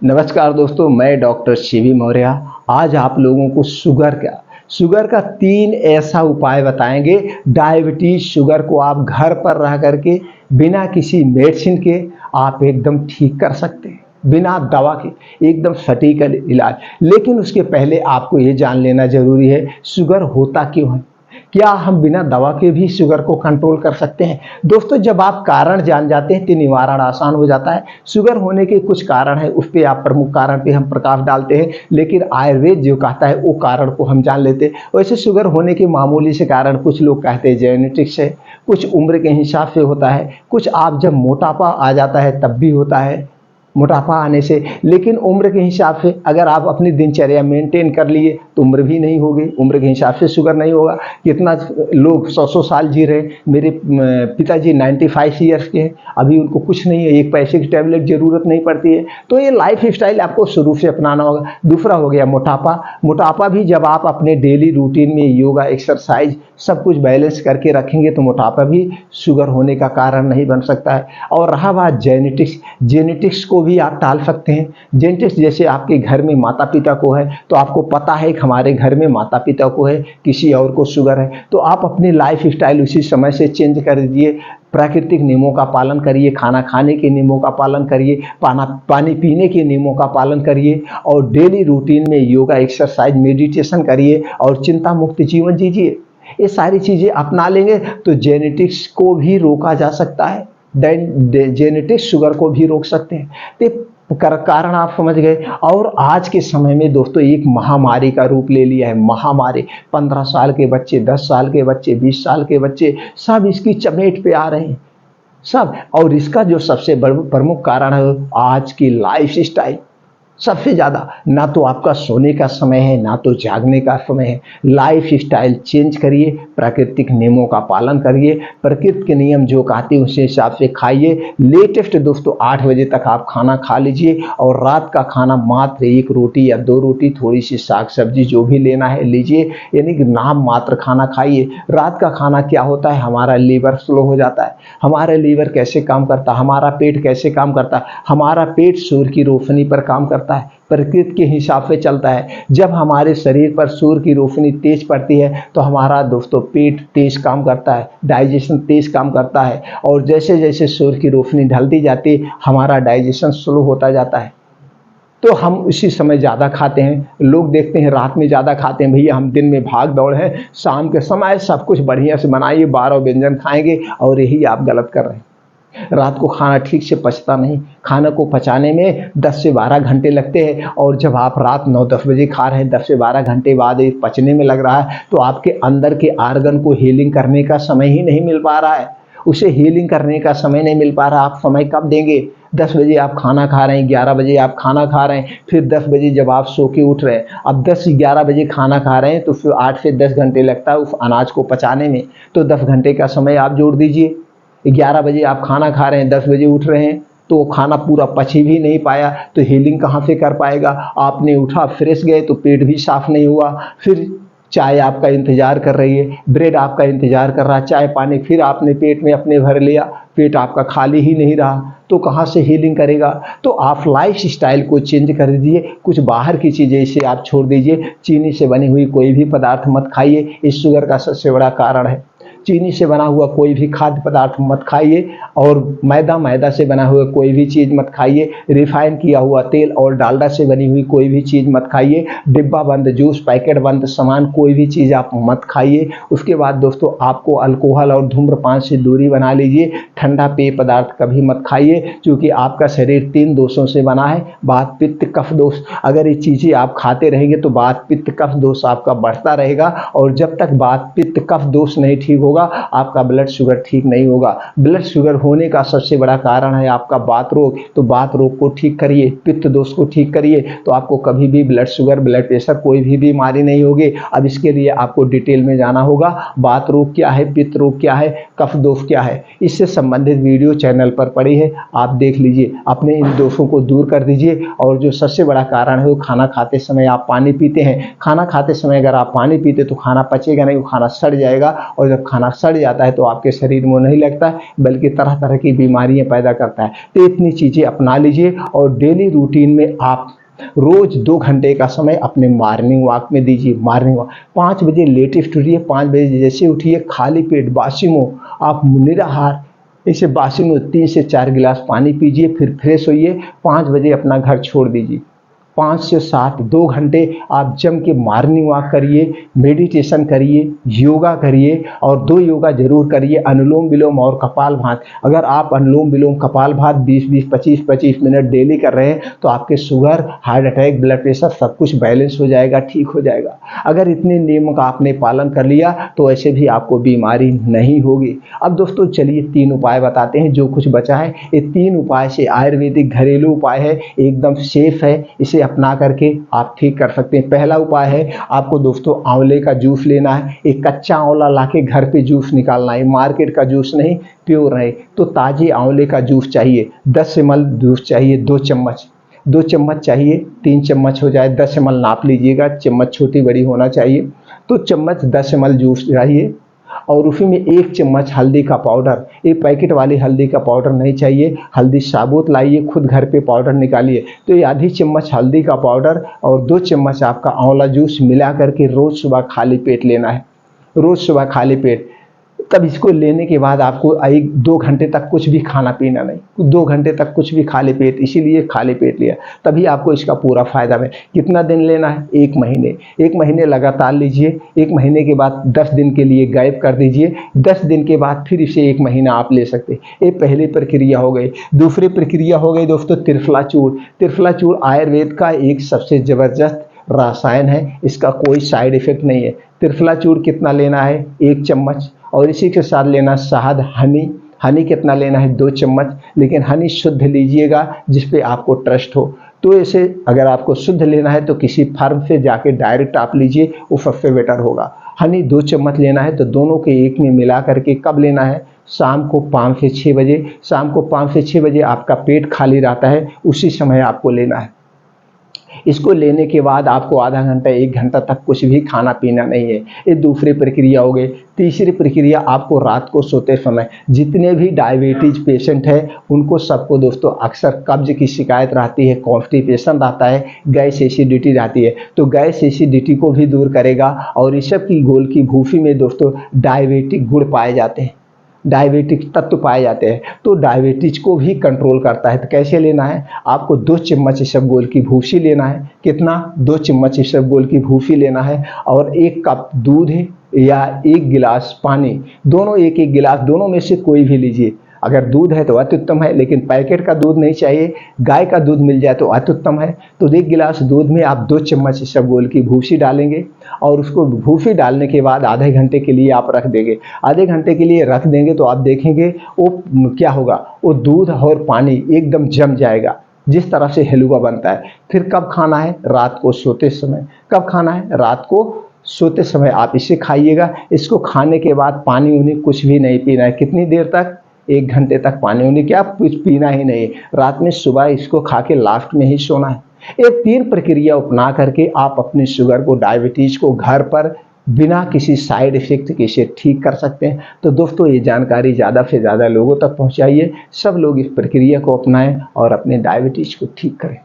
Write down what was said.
नमस्कार दोस्तों, मैं डॉक्टर शिवी मौर्य। आज आप लोगों को शुगर का 3 ऐसा उपाय बताएंगे। डायबिटीज शुगर को आप घर पर रह करके बिना किसी मेडिसिन के आप एकदम ठीक कर सकते हैं, बिना दवा के एकदम सटीक इलाज। लेकिन उसके पहले आपको ये जान लेना जरूरी है शुगर होता क्यों है। क्या हम बिना दवा के भी शुगर को कंट्रोल कर सकते हैं? दोस्तों, जब आप कारण जान जाते हैं तो निवारण आसान हो जाता है। शुगर होने के कुछ कारण है, उस पे आप प्रमुख कारण पे हम प्रकाश डालते हैं, लेकिन आयुर्वेद जो कहता है वो कारण को हम जान लेते हैं। वैसे शुगर होने के मामूली से कारण कुछ लोग कहते हैं जेनेटिक्स है, कुछ उम्र के हिसाब से होता है, कुछ आप जब मोटापा आ जाता है तब भी होता है, मोटापा आने से। लेकिन उम्र के हिसाब से अगर आप अपनी दिनचर्या मेंटेन कर लिए तो उम्र भी नहीं होगी, उम्र के हिसाब से शुगर नहीं होगा। कितना लोग 100 साल जी रहे। मेरे पिताजी 95 ईयर्स के हैं, अभी उनको कुछ नहीं है, एक पैसे की टैबलेट जरूरत नहीं पड़ती है। तो ये लाइफ स्टाइल आपको शुरू से अपनाना होगा। दूसरा हो गया मोटापा भी जब आप अपने डेली रूटीन में योगा एक्सरसाइज सब कुछ बैलेंस करके रखेंगे तो मोटापा भी शुगर होने का कारण नहीं बन सकता है। और रहा बात जेनेटिक्स को भी आप टाल सकते हैं। जेनेटिक्स जैसे आपके घर में माता पिता को है तो आपको पता है कि हमारे घर में माता पिता को है, किसी और को शुगर है, तो आप अपनी लाइफ स्टाइल उसी समय से चेंज कर दीजिए। प्राकृतिक नियमों का पालन करिए, खाना खाने के नियमों का पालन करिए, पानी पीने के नियमों का पालन करिए, और डेली रूटीन में योगा एक्सरसाइज मेडिटेशन करिए और चिंता मुक्त जीवन जीजिए। ये सारी चीज़ें अपना लेंगे तो जेनेटिक्स को भी रोका जा सकता है। जेनेटिक्स शुगर को भी रोक सकते हैं। तो कारण आप समझ गए। और आज के समय में दोस्तों एक महामारी का रूप ले लिया है। महामारी 15 साल के बच्चे, 10 साल के बच्चे, 20 साल के बच्चे सब इसकी चपेट पे आ रहे हैं सब। और इसका जो सबसे प्रमुख कारण है आज की लाइफ स्टाइल। सबसे ज़्यादा ना तो आपका सोने का समय है ना तो जागने का समय है। लाइफ स्टाइल चेंज करिए, प्राकृतिक नियमों का पालन करिए, प्रकृति के नियम जो कहते हैं उसी हिसाब से खाइए। लेटेस्ट दोस्तों 8 बजे तक आप खाना खा लीजिए और रात का खाना मात्र 1 रोटी या 2 रोटी, थोड़ी सी साग सब्जी जो भी लेना है लीजिए, यानी कि नाम मात्र खाना खाइए। रात का खाना क्या होता है, हमारा लीवर स्लो हो जाता है। हमारा लीवर कैसे काम करता है, हमारा पेट कैसे काम करता है, हमारा पेट सूर्य की रोशनी पर काम करता है, प्रकृति के हिसाब से चलता है। जब हमारे शरीर पर सूर्य की रोशनी तेज पड़ती है तो हमारा दोस्तों पेट तेज काम करता है, डाइजेशन तेज काम करता है। और जैसे जैसे सूर्य की रोशनी ढलती जाती है हमारा डाइजेशन स्लो होता जाता है। तो हम उसी समय ज़्यादा खाते हैं। लोग देखते हैं रात में ज़्यादा खाते हैं। भैया हम दिन में भाग दौड़ है, शाम के समय सब कुछ बढ़िया से बनाइए, 12 व्यंजन खाएंगे, और यही आप गलत कर रहे हैं। रात को खाना ठीक से पचता नहीं, खाना को पचाने में 10 से 12 घंटे लगते हैं। और जब आप रात 9-10 बजे खा रहे हैं, 10 से 12 घंटे बाद ये पचने में लग रहा है, तो आपके अंदर के आर्गन को हीलिंग करने का समय ही नहीं मिल पा रहा है। उसे हीलिंग करने का समय नहीं मिल पा रहा। आप समय कब देंगे? 10 बजे आप खाना खा रहे हैं, 11 बजे आप खाना खा रहे हैं, फिर 10 बजे जब आप सो के उठ रहे हैं, अब 10-11 बजे खाना खा रहे हैं तो फिर 8 से 10 घंटे लगता है उस अनाज को पचाने में। तो 10 घंटे का समय आप जोड़ दीजिए। 11 बजे आप खाना खा रहे हैं, 10 बजे उठ रहे हैं, तो खाना पूरा पच ही भी नहीं पाया तो हीलिंग कहाँ से कर पाएगा। आपने उठा फ्रेश गए तो पेट भी साफ नहीं हुआ, फिर चाय आपका इंतजार कर रही है, ब्रेड आपका इंतजार कर रहा है, चाय पानी फिर आपने पेट में अपने भर लिया, पेट आपका खाली ही नहीं रहा, तो कहाँ से हीलिंग करेगा। तो आप लाइफ स्टाइल को चेंज कर दीजिए, कुछ बाहर की चीज़ें इसे आप छोड़ दीजिए। चीनी से बनी हुई कोई भी पदार्थ मत खाइए, इस शुगर का सबसे बड़ा कारण है। चीनी से बना हुआ कोई भी खाद्य पदार्थ मत खाइए, और मैदा से बना हुआ कोई भी चीज़ मत खाइए। रिफाइन किया हुआ तेल और डालडा से बनी हुई कोई भी चीज़ मत खाइए। डिब्बा बंद जूस, पैकेट बंद सामान कोई भी चीज़ आप मत खाइए। उसके बाद दोस्तों आपको अल्कोहल और धूम्रपान से दूरी बना लीजिए। ठंडा पेय पदार्थ कभी मत खाइए, क्योंकि आपका शरीर 3 दोषों से बना है, वात पित्त कफ दोष। अगर ये चीज़ें आप खाते रहेंगे तो वात पित्त कफ दोष आपका बढ़ता रहेगा, और जब तक वात पित्त कफ दोष नहीं ठीक होगा आपका ब्लड शुगर ठीक नहीं होगा। ब्लड शुगर होने का सबसे बड़ा कारण है आपका वात रोग। तो वात रोग को ठीक करिए, पित्त दोष को ठीक करिए, तो आपको कभी भी ब्लड शुगर, ब्लड प्रेशर कोई भी बीमारी नहीं होगी। अब इसके लिए आपको डिटेल में जाना होगा। वात रोग क्या है, पित्त रोग क्या है, कफ दोष क्या है, इससे संबंधित वीडियो चैनल पर पड़ी है, आप देख लीजिए। अपने इन दोषों को दूर कर दीजिए। और जो सबसे बड़ा कारण है वो खाना खाते समय आप पानी पीते हैं। खाना खाते समय अगर आप पानी पीते तो खाना पचेगा नहीं, वो खाना सड़ जाएगा, और जब खाना खाना सड़ जाता है तो आपके शरीर में नहीं लगता है, बल्कि तरह तरह की बीमारियां पैदा करता है। तो इतनी चीज़ें अपना लीजिए और डेली रूटीन में आप रोज 2 घंटे का समय अपने मॉर्निंग वॉक में दीजिए। मॉर्निंग वॉक 5 बजे लेटेस्ट उठिए, 5 बजे जैसे उठिए खाली पेट बासी मुंह आप निराहार इसे बासी मुंह 3 से 4 गिलास पानी पीजिए, फिर फ्रेश होइए, 5 बजे अपना घर छोड़ दीजिए। 5 से 7 2 घंटे आप जम के मॉर्निंग वॉक करिए, मेडिटेशन करिए, योगा करिए और 2 योगा जरूर करिए, अनुलोम विलोम और कपालभाति। अगर आप अनुलोम विलोम कपालभाति 20-20 25-25 मिनट डेली कर रहे हैं तो आपके sugar, heart attack, blood pressure सब कुछ बैलेंस हो जाएगा, ठीक हो जाएगा। अगर इतने नियमों का आपने पालन कर लिया तो ऐसे भी आपको बीमारी नहीं होगी। अब दोस्तों चलिए 3 उपाय बताते हैं, जो कुछ बचा है ये 3 उपाय से आयुर्वेदिक घरेलू उपाय है, एकदम सेफ है, इसे अपना करके आप ठीक कर सकते हैं। पहला उपाय है आपको दोस्तों आंवले का जूस लेना है। एक कच्चा आंवला लाके घर पे जूस निकालना है, मार्केट का जूस नहीं, प्योर है। तो ताजे आंवले का जूस चाहिए, 10 ml जूस चाहिए, 2 चम्मच, 2 चम्मच चाहिए, 3 चम्मच हो जाए, 10 ml नाप लीजिएगा, चम्मच छोटी बड़ी होना चाहिए। तो चम्मच 10 ml जूस चाहिए और उसी में 1 चम्मच हल्दी का पाउडर, ये पैकेट वाली हल्दी का पाउडर नहीं चाहिए, हल्दी साबुत लाइए, खुद घर पे पाउडर निकालिए। तो ये आधी चम्मच हल्दी का पाउडर और 2 चम्मच आपका आंवला जूस मिला करके रोज सुबह खाली पेट लेना है, रोज सुबह खाली पेट। तब इसको लेने के बाद आपको 1-2 घंटे तक कुछ भी खाना पीना नहीं, 2 घंटे तक कुछ भी खाली पेट, इसीलिए खाली पेट लिया, तभी आपको इसका पूरा फायदा है। कितना दिन लेना है? 1 महीने, 1 महीने लगातार लीजिए। 1 महीने के बाद 10 दिन के लिए गायब कर दीजिए, 10 दिन के बाद फिर इसे 1 महीना आप ले सकते हैं। ये पहली प्रक्रिया हो गई। दूसरी प्रक्रिया हो गई दोस्तों त्रिफला चूर्ण। त्रिफला चूर्ण आयुर्वेद का एक सबसे जबरदस्त रसायन है, इसका कोई साइड इफेक्ट नहीं है। त्रिफला चूर्ण कितना लेना है? 1 चम्मच और इसी के साथ लेना शहद, हनी। हनी कितना लेना है? 2 चम्मच, लेकिन हनी शुद्ध लीजिएगा जिस पे आपको ट्रस्ट हो। तो इसे अगर आपको शुद्ध लेना है तो किसी फार्म से जाके डायरेक्ट आप लीजिए, वो सबसे बेटर होगा। हनी 2 चम्मच लेना है, तो दोनों के एक में मिला करके कब लेना है? शाम को 5 से 6 बजे। शाम को 5 से 6 बजे आपका पेट खाली रहता है, उसी समय आपको लेना है। इसको लेने के बाद आपको आधा घंटा 1 घंटा तक कुछ भी खाना पीना नहीं है। ये दूसरी प्रक्रिया हो गई। तीसरी प्रक्रिया आपको रात को सोते समय, जितने भी डायबिटीज पेशेंट है उनको सबको दोस्तों अक्सर कब्ज की शिकायत रहती है, कॉन्स्टिपेशन रहता है, गैस एसिडिटी रहती है। तो गैस एसिडिटी को भी दूर करेगा और ऋषभ की गोल की भूसी में दोस्तों डायबिटिक गुण पाए जाते हैं, डायबिटिक तत्व पाए जाते हैं, तो डायबिटीज को भी कंट्रोल करता है। तो कैसे लेना है? आपको 2 चम्मच इसबगोल की भूसी लेना है। कितना? 2 चम्मच इसबगोल की भूसी लेना है और 1 कप दूध है या 1 गिलास पानी, दोनों 1-1 गिलास, दोनों में से कोई भी लीजिए। अगर दूध है तो अति उत्तम है, लेकिन पैकेट का दूध नहीं चाहिए, गाय का दूध मिल जाए तो अति उत्तम है। तो 1 गिलास दूध में आप 2 चम्मच इसबगोल की भूसी डालेंगे और उसको भूसी डालने के बाद आधे घंटे के लिए आप रख देंगे। आधे घंटे के लिए रख देंगे तो आप देखेंगे वो क्या होगा, वो दूध और पानी एकदम जम जाएगा, जिस तरह से हलवा बनता है। फिर कब खाना है? रात को सोते समय। कब खाना है? रात को सोते समय आप इसे खाइएगा। इसको खाने के बाद पानी उनी कुछ भी नहीं पीना है। कितनी देर तक? 1 घंटे तक पानी उनी क्या कुछ पीना ही नहीं। रात में सुबह इसको खा के लास्ट में ही सोना है। ये 3 प्रक्रिया अपना करके आप अपने शुगर को, डायबिटीज को घर पर बिना किसी साइड इफेक्ट के इसे ठीक कर सकते हैं। तो दोस्तों ये जानकारी ज़्यादा से ज़्यादा लोगों तक पहुंचाइए, सब लोग इस प्रक्रिया को अपनाएं और अपने डायबिटीज को ठीक करें।